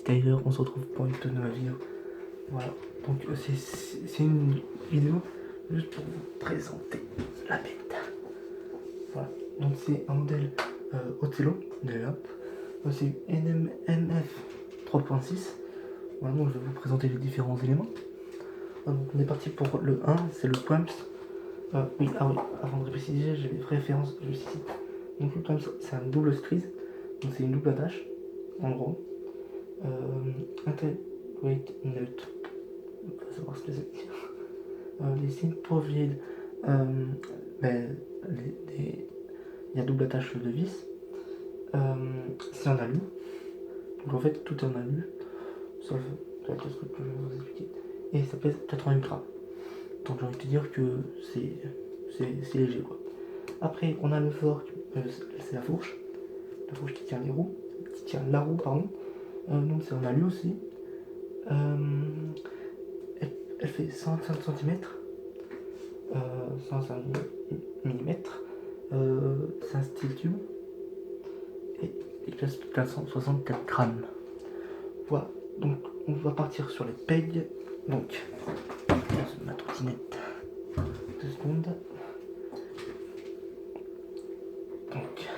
Skyler, on se retrouve pour une toute nouvelle vidéo. Voilà, donc c'est une vidéo juste pour vous présenter la bête. Voilà, donc c'est un modèle Othello, déjà. C'est NMF 3.6. Voilà, donc je vais vous présenter les différents éléments. Donc on est parti pour le 1, c'est le Quamps. Oui, avant de préciser, j'ai des références juste ici. Donc le Quamps, c'est un double squeeze, donc c'est une double attache, en gros. Integrate Nut, on va savoir ce que c'est. Les signes profil, il y a double attache de vis. C'est en alu. Donc en fait, tout est en alu, sauf la truc que je vais vous expliquer. Et ça pèse 88 grammes. Donc j'ai envie de te dire que c'est léger, quoi. Après, on a le fork, c'est la fourche qui tient les roues, qui tient la roue, pardon. Donc c'est en alu aussi. Elle fait 125 cm, 105 mm. C'est un style tube. Et il pèse 464 grammes. Voilà, donc on va partir sur les pegs. Donc, ma trottinette. 2 secondes. Donc,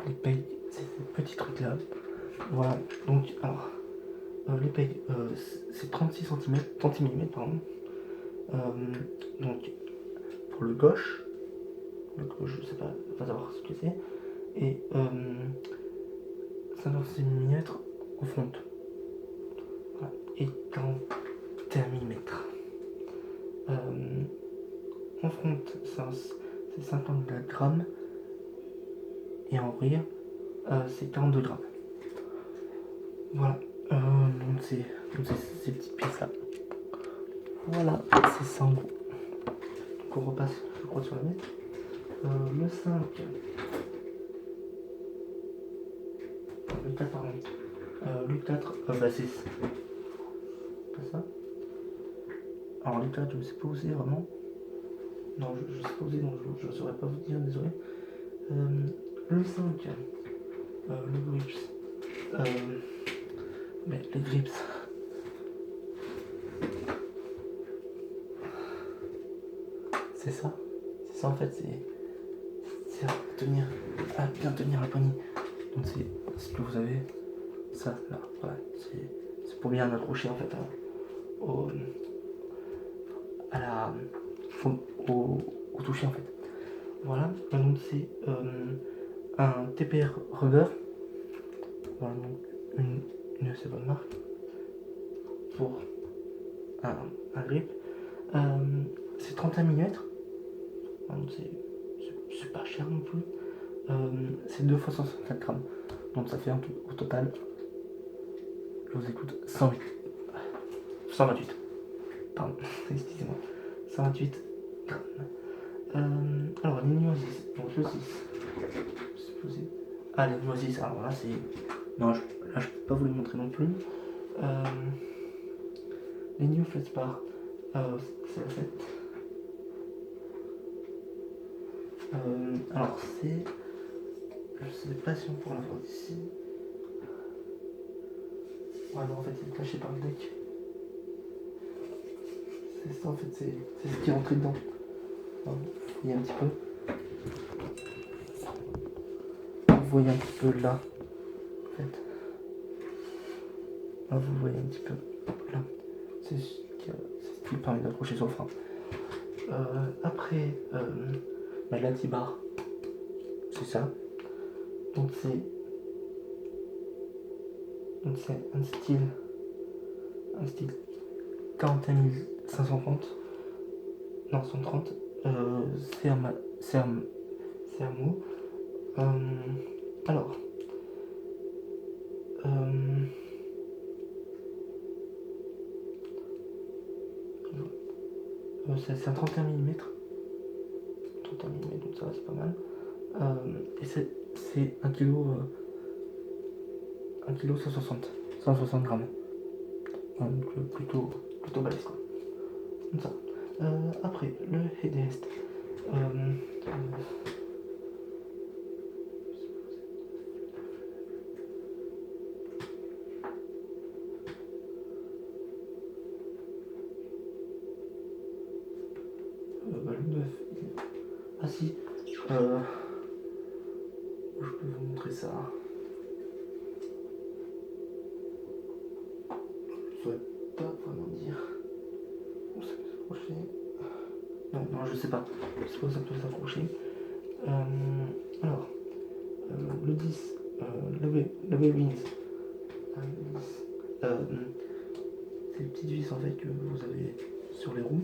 les pegs, c'est ces petits trucs là. Voilà, donc alors, les pegs, c'est 36 cm, 30 mm, pardon. Donc, pour le gauche, je sais pas, va savoir ce que c'est. Et 56 mm au front. Voilà. Et 41 mm. En front, c'est 54 grammes. Et en rear, c'est 42 grammes. Voilà. Donc c'est ces petites pièces là. Voilà, c'est ça en gros. Donc on repasse, je crois, sur la mettre. Le 5. Le 4, pardon. Le 4, bah c'est pas ça. Alors le 4, je ne sais pas où c'est vraiment. Non, je sais pas où c'est, donc je ne saurais pas vous dire, désolé. Le 5, le grips. Mais les grips. C'est ça en fait, c'est à bien tenir la poignée. Donc c'est ce que vous avez, ça là, voilà, c'est pour bien accrocher en fait au toucher en fait. Voilà, donc c'est un TPR rubber. Voilà, donc une assez bonne marque pour un grip. C'est 31 mm. Donc c'est pas cher non plus. C'est 2 fois 164 grammes. Donc ça fait au total, je vous écoute, 128. Pardon, excusez-moi. 128 grammes. Alors, les nuasis. Donc le 6. Ah, les nuasis, alors là c'est... Non, là je peux pas vous les montrer non plus. Les New Flatspar, c'est la 7. Alors c'est... Je sais pas si on pourra la voir d'ici. Ouais, non, en fait, il est caché par le deck. C'est ça, en fait, c'est ce qui est rentré dedans. Il y a un petit peu. Vous voyez un petit peu là. En fait. Là, vous voyez un petit peu là. C'est ce qui permet d'accrocher sur le frein. Après, la T-bar, c'est ça. Donc c'est un style 41 530, non 130, Sermo. Alors, c'est un 31 mm, 31 mm, donc ça va, c'est pas mal. Et c'est 1 kg, 160 grammes. Donc plutôt balèze quoi. Comme ça. Après, le headrest. je peux vous montrer ça. Je saurais pas vraiment dire. Où ça peut s'accrocher. Non, je sais pas. Je sais pas où ça peut s'accrocher. Alors, le 10, le B-Wings. C'est les petites vis en fait que vous avez sur les roues.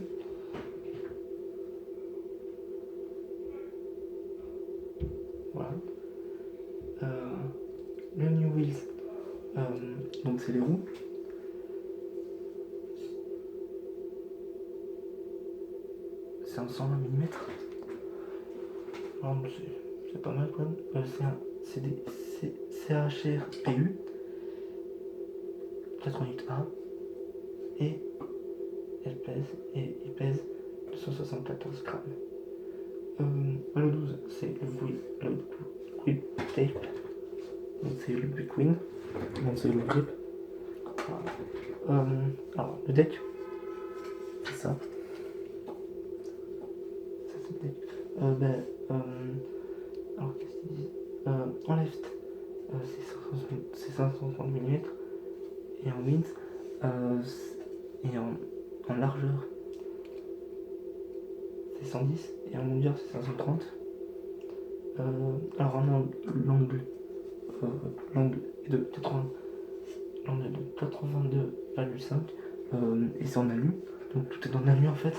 Voilà. Le New Wheels, donc c'est les roues. C'est un 120 mm. C'est pas mal quand même. C'est des CHR PU 88A et il pèse 274 grammes. Le 12, c'est le grip tape. Donc c'est le Big Win. Donc c'est le grip. Voilà. Alors le deck, c'est ça. Ça c'est le deck. Alors qu'est-ce qu'ils disent en left, c'est 530 mm et en width et en largeur c'est 110 et en longueur c'est 530. Alors l'angle est de 82,5 et c'est en alu, donc tout est en alu en fait,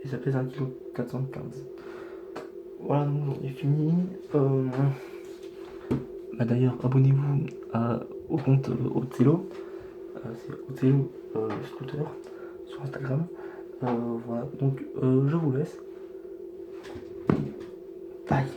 et ça pèse 1,415 kg. Voilà, donc j'en ai fini. D'ailleurs, abonnez-vous au compte Othello, c'est Othello Scooter sur Instagram. Voilà, donc je vous laisse. Bye.